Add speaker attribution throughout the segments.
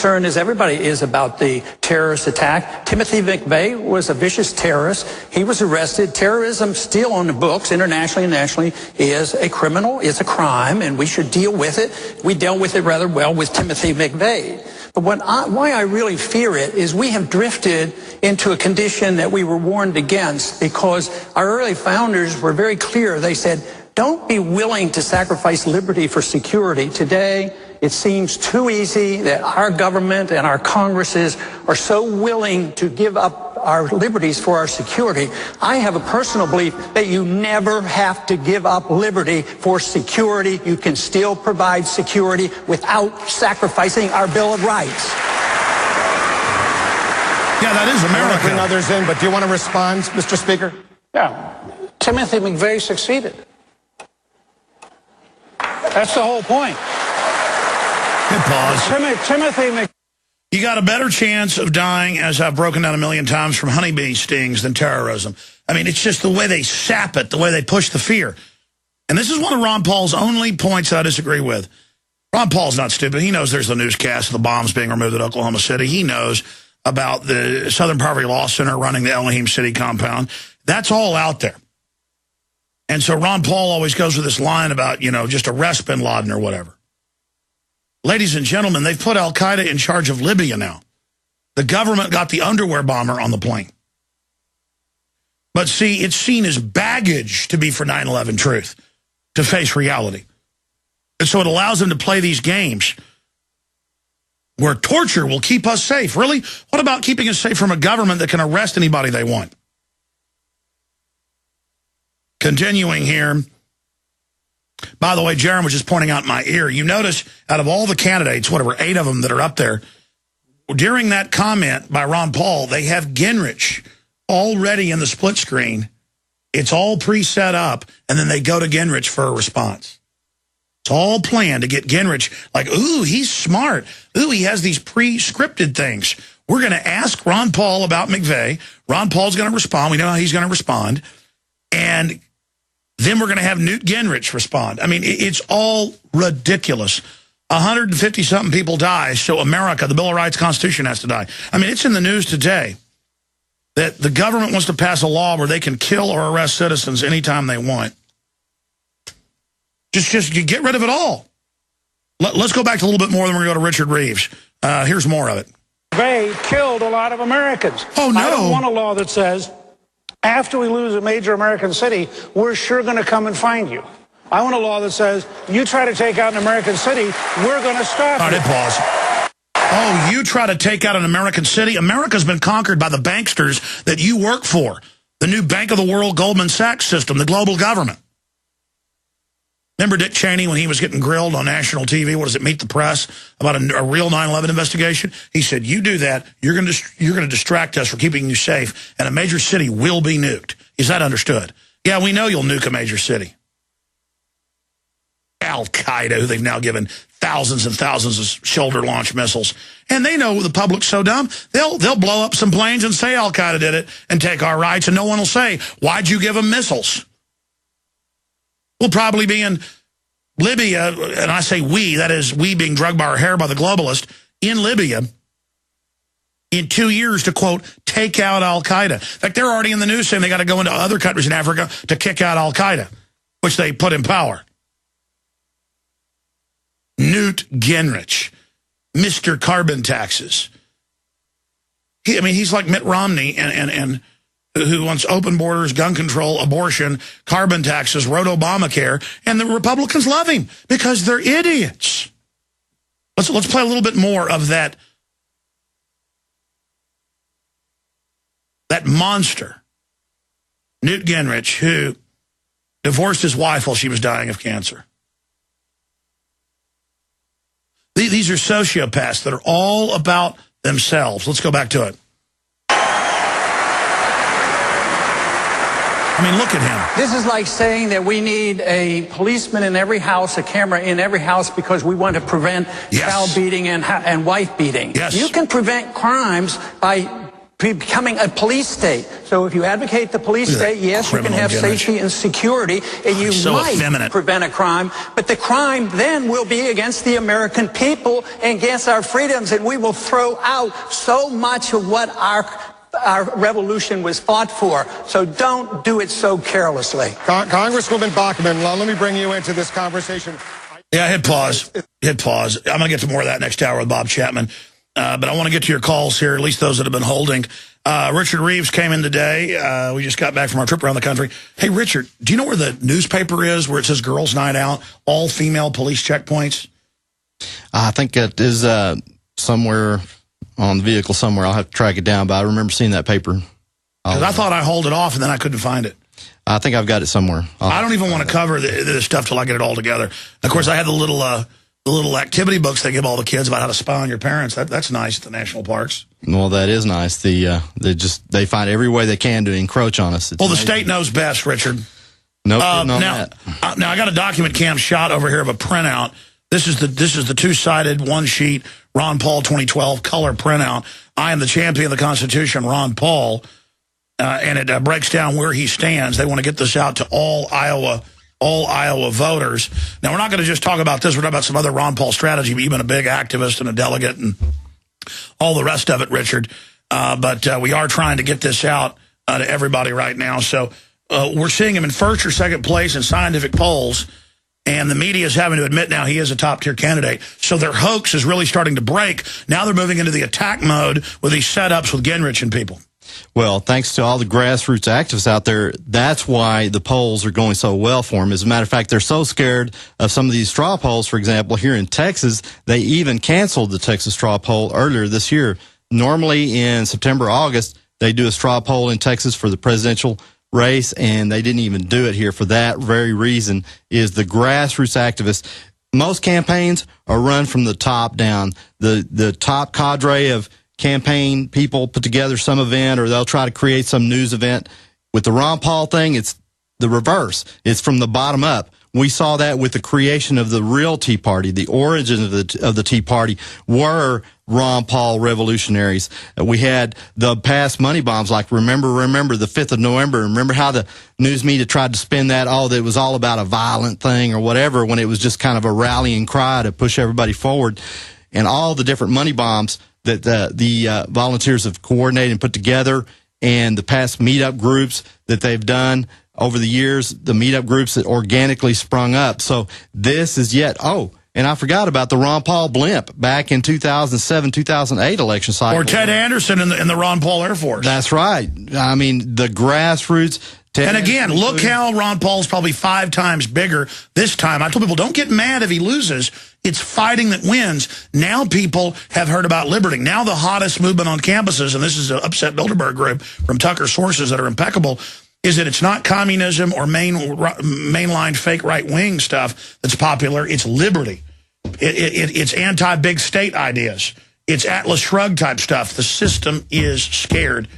Speaker 1: concern, as everybody is, about the terrorist attack. Timothy McVeigh was a vicious terrorist. He was arrested. Terrorism still on the books, internationally and nationally, is a criminal, is a crime, and we should deal with it. We dealt with it rather well with Timothy McVeigh. But why I really fear it is we have drifted into a condition that we were warned against, because our early founders were very clear. They said, don't be willing to sacrifice liberty for security. Today, it seems too easy that our government and our Congresses are so willing to give up our liberties for our security. I have a personal belief that you never have to give up liberty for security. You can still provide security without sacrificing our Bill of Rights.
Speaker 2: Yeah, that is America.
Speaker 3: I want to bring others in, but do you want to respond, Mr. Speaker?
Speaker 4: Yeah. Timothy McVeigh succeeded. That's the whole point.
Speaker 2: Hit pause.
Speaker 4: Timothy McVeigh.
Speaker 2: You got a better chance of dying, as I've broken down a million times, from honeybee stings than terrorism. I mean, it's just the way they sap it, the way they push the fear. And this is one of Ron Paul's only points I disagree with. Ron Paul's not stupid. He knows there's the newscast of the bombs being removed at Oklahoma City. He knows about the Southern Poverty Law Center running the Elohim City compound. That's all out there. And so Ron Paul always goes with this line about, you know, just arrest bin Laden or whatever. Ladies and gentlemen, they've put al-Qaeda in charge of Libya now. The government got the underwear bomber on the plane. But see, it's seen as baggage to be for 9/11 truth, to face reality. And so it allows them to play these games where torture will keep us safe. Really? What about keeping us safe from a government that can arrest anybody they want? Continuing here. By the way, Jaron was just pointing out in my ear, you notice out of all the candidates, whatever, 8 of them that are up there, during that comment by Ron Paul, they have Gingrich already in the split screen. It's all pre-set up, and then they go to Gingrich for a response. It's all planned to get Gingrich like, ooh, he's smart. Ooh, he has these pre-scripted things. We're going to ask Ron Paul about McVeigh. Ron Paul's going to respond. We know how he's going to respond. And then we're going to have Newt Gingrich respond. I mean, it's all ridiculous. 150-something people die, so America, the Bill of Rights, Constitution has to die. I mean, it's in the news today that the government wants to pass a law where they can kill or arrest citizens anytime they want. Just you get rid of it all. Let's go back to a little bit more, then we're going to go to Richard Reeves. Here's more of it.
Speaker 4: They killed a lot of Americans.
Speaker 2: Oh, no.
Speaker 4: I don't want a law that says, after we lose a major American city, we're sure going to come and find you. I want a law that says, you try to take out an American city, we're going to stop you.
Speaker 2: All right, pause. Oh, you try to take out an American city? America's been conquered by the banksters that you work for. The new Bank of the World Goldman Sachs system, the global government. Remember Dick Cheney when he was getting grilled on national TV? What does it, Meet the Press, about a real 9/11 investigation? He said, you do that, you're going to distract us from keeping you safe, and a major city will be nuked. Is that understood? Yeah, we know you'll nuke a major city. Al-Qaeda, who they've now given thousands and thousands of shoulder-launched missiles. And they know the public's so dumb, they'll blow up some planes and say Al-Qaeda did it and take our rights, and no one will say, why'd you give them missiles? We'll probably be in Libya, and I say we, that is we being drugged by our hair by the globalist, in Libya in 2 years to, quote, take out Al-Qaeda. In fact, they're already in the news saying they got to go into other countries in Africa to kick out Al-Qaeda, which they put in power. Newt Gingrich, Mr. Carbon Taxes. He's like Mitt Romney and who wants open borders, gun control, abortion, carbon taxes, wrote Obamacare, and the Republicans love him because they're idiots. Let's play a little bit more of that monster, Newt Gingrich, who divorced his wife while she was dying of cancer. These are sociopaths that are all about themselves. Let's go back to it. I mean, look at him.
Speaker 1: This is like saying that we need a policeman in every house, a camera in every house, because we want to prevent child beating and wife beating.
Speaker 2: Yes.
Speaker 1: You can prevent crimes by becoming a police state. So if you advocate the police state, yes, you can have safety and security, and you might prevent a crime. But the crime then will be against the American people and against our freedoms, and we will throw out so much of what our revolution was fought for. So don't do it so carelessly.
Speaker 3: Congresswoman Bachmann, let me bring you into this conversation.
Speaker 2: Yeah, hit pause. Hit pause. I'm going to get to more of that next hour with Bob Chapman. But I want to get to your calls here, at least those that have been holding. Richard Reeves came in today. We just got back from our trip around the country. Hey, Richard, do you know where the newspaper is where it says Girls Night Out, all female police checkpoints?
Speaker 5: I think it is somewhere on the vehicle somewhere. I'll have to track it down, but I remember seeing that paper.
Speaker 2: Because I thought I hauled it off and then I couldn't find it.
Speaker 5: I think I've got it somewhere.
Speaker 2: I don't even want to cover this stuff till I get it all together. Of course, I had the little activity books they give all the kids about how to spy on your parents. That's nice at the national parks.
Speaker 5: Well, that is nice. They find every way they can to encroach on us. It's
Speaker 2: the state knows best, Richard.
Speaker 5: No,
Speaker 2: now I got a document Cam shot over here of a printout. This is the two-sided one-sheet Ron Paul 2012 color printout. I am the champion of the Constitution, Ron Paul, and it breaks down where he stands. They want to get this out to all Iowa voters. Now, we're not going to just talk about this. We're talking about some other Ron Paul strategy. You've been a big activist and a delegate and all the rest of it, Richard. But we are trying to get this out to everybody right now. So we're seeing him in first or second place in scientific polls, and the media is having to admit now he is a top-tier candidate. So their hoax is really starting to break. Now they're moving into the attack mode with these setups with Gingrich and people.
Speaker 5: Well, thanks to all the grassroots activists out there, that's why the polls are going so well for them. As a matter of fact, they're so scared of some of these straw polls. For example, here in Texas, they even canceled the Texas straw poll earlier this year. Normally in September, August, they do a straw poll in Texas for the presidential race, and they didn't even do it here for that very reason, is the grassroots activists. Most campaigns are run from the top down. The top cadre of campaign people put together some event, or they'll try to create some news event. With the Ron Paul thing, it's the reverse. It's from the bottom up. We saw that with the creation of the real Tea Party. The origin of the Tea Party were Ron Paul revolutionaries. We had the past money bombs, like remember the 5th of November. Remember how the news media tried to spin that, that it was all about a violent thing or whatever, when it was just kind of a rallying cry to push everybody forward. And all the different money bombs that the volunteers have coordinated and put together, and the past meetup groups that they've done over the years, the meetup groups that organically sprung up. So this is and I forgot about the Ron Paul blimp back in 2007, 2008 election cycle.
Speaker 2: Or Ted Anderson in the Ron Paul Air Force.
Speaker 5: That's right. I mean, the grassroots.
Speaker 2: And again, look how Ron Paul's probably 5 times bigger this time. I told people, don't get mad if he loses. It's fighting that wins. Now people have heard about liberty. Now the hottest movement on campuses, and this is an Upset Bilderberg group from Tucker sources that are impeccable, is that it's not communism or mainline fake right-wing stuff that's popular. It's liberty. It's anti-big state ideas. It's Atlas Shrugged type stuff. The system is scared.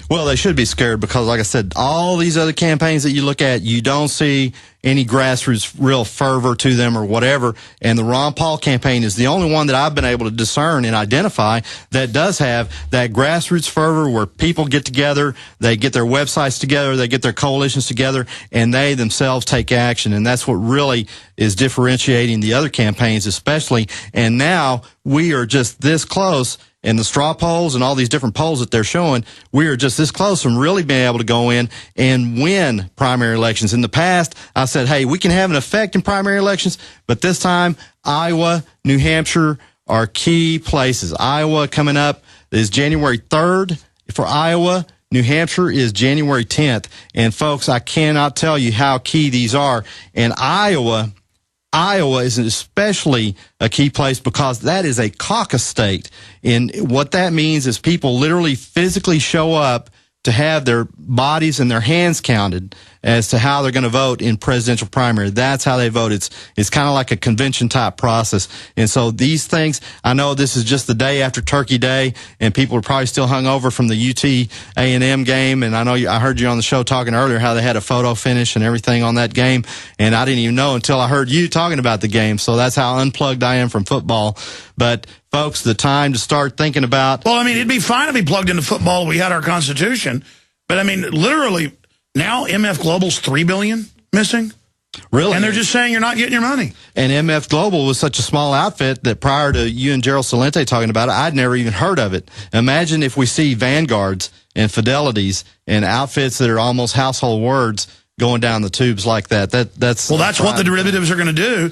Speaker 5: Well, they should be scared because, like I said, all these other campaigns that you look at, you don't see any grassroots real fervor to them or whatever. And the Ron Paul campaign is the only one that I've been able to discern and identify that does have that grassroots fervor where people get together, they get their websites together, they get their coalitions together, and they themselves take action. And that's what really is differentiating the other campaigns especially. And now we are just this close. And the straw polls and all these different polls that they're showing, we are just this close from really being able to go in and win primary elections. In the past, I said, hey, we can have an effect in primary elections, but this time, Iowa, New Hampshire are key places. Iowa coming up is January 3rd for Iowa. New Hampshire is January 10th. And folks, I cannot tell you how key these are. And Iowa is especially a key place because that is a caucus state. And what that means is people literally physically show up to have their bodies and their hands counted. as to how they're going to vote in presidential primary. That's how they vote. It's kind of like a convention type process. And so these things, I know this is just the day after Turkey Day, and people are probably still hung over from the UT A&M game. And I know I heard you on the show talking earlier how they had a photo finish and everything on that game. And I didn't even know until I heard you talking about the game. So that's how unplugged I am from football. But folks, the time to start thinking about...
Speaker 2: Well, I mean, it'd be fine to be plugged into football if we had our Constitution. But, I mean, literally, now MF Global's $3 billion missing.
Speaker 5: Really?
Speaker 2: And they're just saying you're not getting your money.
Speaker 5: And MF Global was such a small outfit that prior to you and Gerald Salente talking about it, I'd never even heard of it. Imagine if we see Vanguards and Fidelities and outfits that are almost household words going down the tubes like that. That's
Speaker 2: what the derivatives are going to do.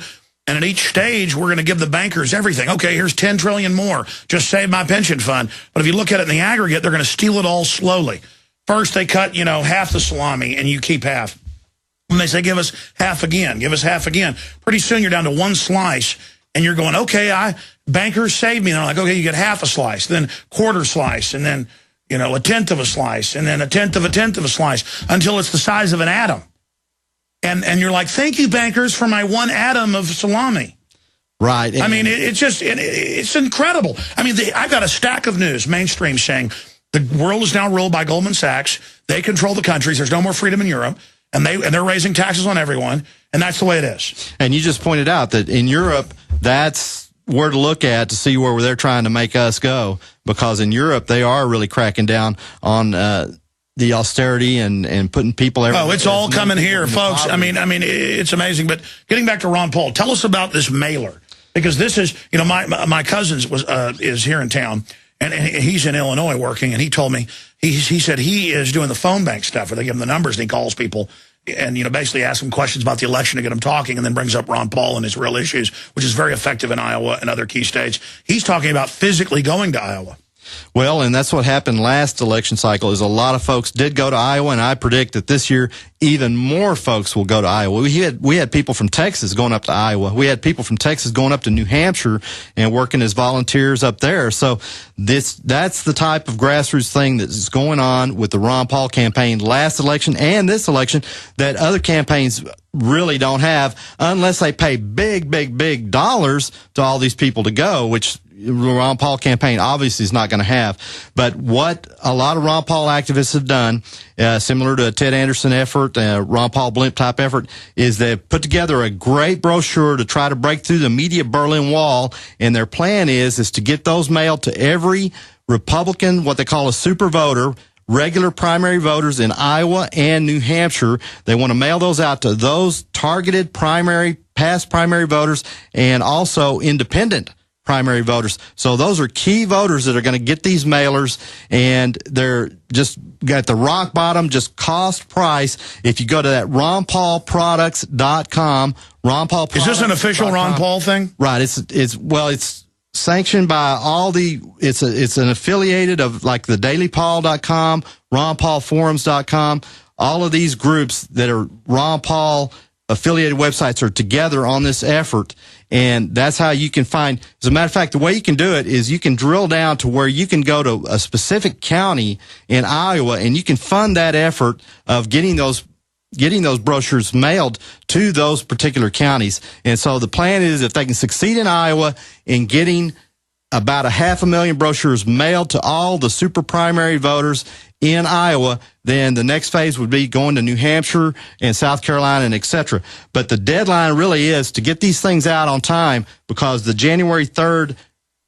Speaker 2: And at each stage, we're going to give the bankers everything. Okay, here's $10 trillion more. Just save my pension fund. But if you look at it in the aggregate, they're going to steal it all slowly. First, they cut, half the salami, and you keep half. When they say, give us half again, give us half again, pretty soon you're down to one slice, and you're going, okay, bankers save me. And they're like, okay, you get half a slice, then quarter slice, and then, a tenth of a slice, and then a tenth of a slice, until it's the size of an atom. And you're like, thank you, bankers, for my one atom of salami.
Speaker 5: Right.
Speaker 2: I mean, it's incredible. I mean, I've got a stack of news, mainstream, saying the world is now ruled by Goldman Sachs. They control the countries. There's no more freedom in Europe. And they're raising taxes on everyone. And that's the way it is. And
Speaker 5: you just pointed out that in Europe, that's where to look at to see where they're trying to make us go. Because in Europe, they are really cracking down on the austerity and putting people everywhere.
Speaker 2: Oh, it's all coming here, folks. I mean, it's amazing. But getting back to Ron Paul, tell us about this mailer, because this is, my cousin is here in town, and he's in Illinois working, and he told me he said he is doing the phone bank stuff where they give him the numbers and he calls people and basically asks them questions about the election to get them talking, and then brings up Ron Paul and his real issues, which is very effective in Iowa and other key states. He's talking about physically going to Iowa.
Speaker 5: Well, and that's what happened last election cycle, is a lot of folks did go to Iowa, and I predict that this year even more folks will go to Iowa. We had people from Texas going up to Iowa. We had people from Texas going up to New Hampshire and working as volunteers up there. So that's the type of grassroots thing that's going on with the Ron Paul campaign last election and this election that other campaigns really don't have, unless they pay big dollars to all these people to go, which Ron Paul campaign obviously is not going to have. But what a lot of Ron Paul activists have done, similar to a Ted Anderson effort, Ron Paul blimp type effort, is they've put together a great brochure to try to break through the media Berlin Wall. And their plan is to get those mailed to every Republican, what they call a super voter, regular primary voters in Iowa and New Hampshire. They want to mail those out to those targeted past primary voters, and also independent primary voters. So those are key voters that are going to get these mailers, and they're just at the rock bottom, just cost price. If you go to that ronpaulproducts.com, Ron Paul Products.
Speaker 2: Is this an official Ron Paul thing?
Speaker 5: Right. It's sanctioned by all it's an affiliated of like the dailypaul.com, ronpaulforums.com. All of these groups that are Ron Paul affiliated websites are together on this effort. And that's how you can find, as a matter of fact, the way you can do it is you can drill down to where you can go to a specific county in Iowa, and you can fund that effort of getting those brochures mailed to those particular counties. And so the plan is, if they can succeed in Iowa in getting about 500,000 brochures mailed to all the super primary voters in Iowa, then the next phase would be going to New Hampshire and South Carolina and et cetera. But the deadline really is to get these things out on time, because the January 3rd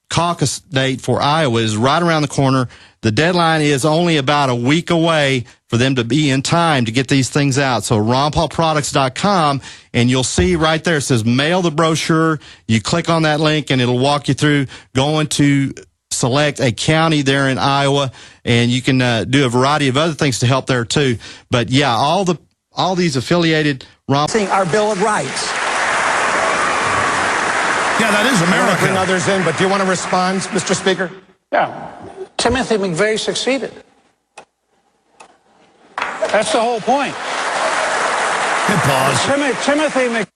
Speaker 5: caucus date for Iowa is right around the corner. The deadline is only about a week away for them to be in time to get these things out. So ronpaulproducts.com, and you'll see right there, it says mail the brochure. You click on that link and it'll walk you through going to select a county there in Iowa, and you can do a variety of other things to help there too. But yeah, all these affiliated
Speaker 1: our Bill of Rights.
Speaker 2: Yeah, that is America.
Speaker 3: I want to bring others in, but do you want to respond, Mr. Speaker?
Speaker 4: Yeah. Timothy McVeigh succeeded. That's the whole point.
Speaker 2: Good pause.
Speaker 4: Timothy McVeigh.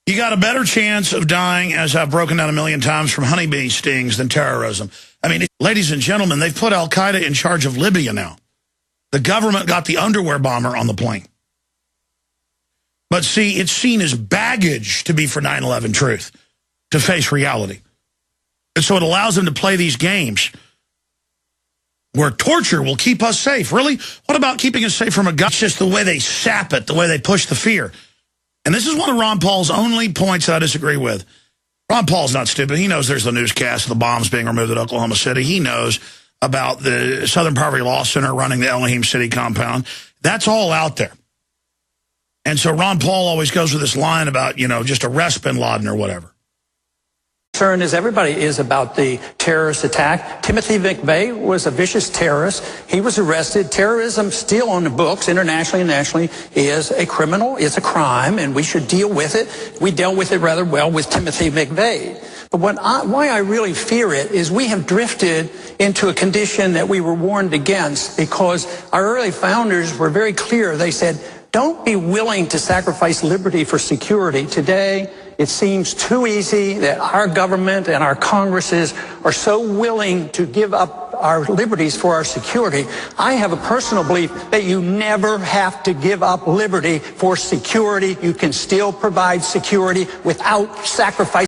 Speaker 2: You got a better chance of dying, as I've broken down a million times, from honeybee stings than terrorism. I mean, ladies and gentlemen, they've put al-Qaeda in charge of Libya now. The government got the underwear bomber on the plane. But see, it's seen as baggage to be for 9/11 truth, to face reality. And so it allows them to play these games where torture will keep us safe. Really? What about keeping us safe from a gun? It's just the way they sap it, the way they push the fear. And this is one of Ron Paul's only points that I disagree with. Ron Paul's not stupid. He knows there's the newscast of the bombs being removed at Oklahoma City. He knows about the Southern Poverty Law Center running the Elohim City compound. That's all out there. And so Ron Paul always goes with this line about, you know, just arrest bin Laden or whatever.
Speaker 1: Concern is everybody is about the terrorist attack. Timothy McVeigh was a vicious terrorist. He was arrested. Terrorism still on the books internationally and nationally is a criminal. It's a crime, and we should deal with it. We dealt with it rather well with Timothy McVeigh. But why I really fear it is we have drifted into a condition that we were warned against, because our early founders were very clear. They said, don't be willing to sacrifice liberty for security. Today, it seems too easy that our government and our Congresses are so willing to give up our liberties for our security. I have a personal belief that you never have to give up liberty for security. You can still provide security without sacrificing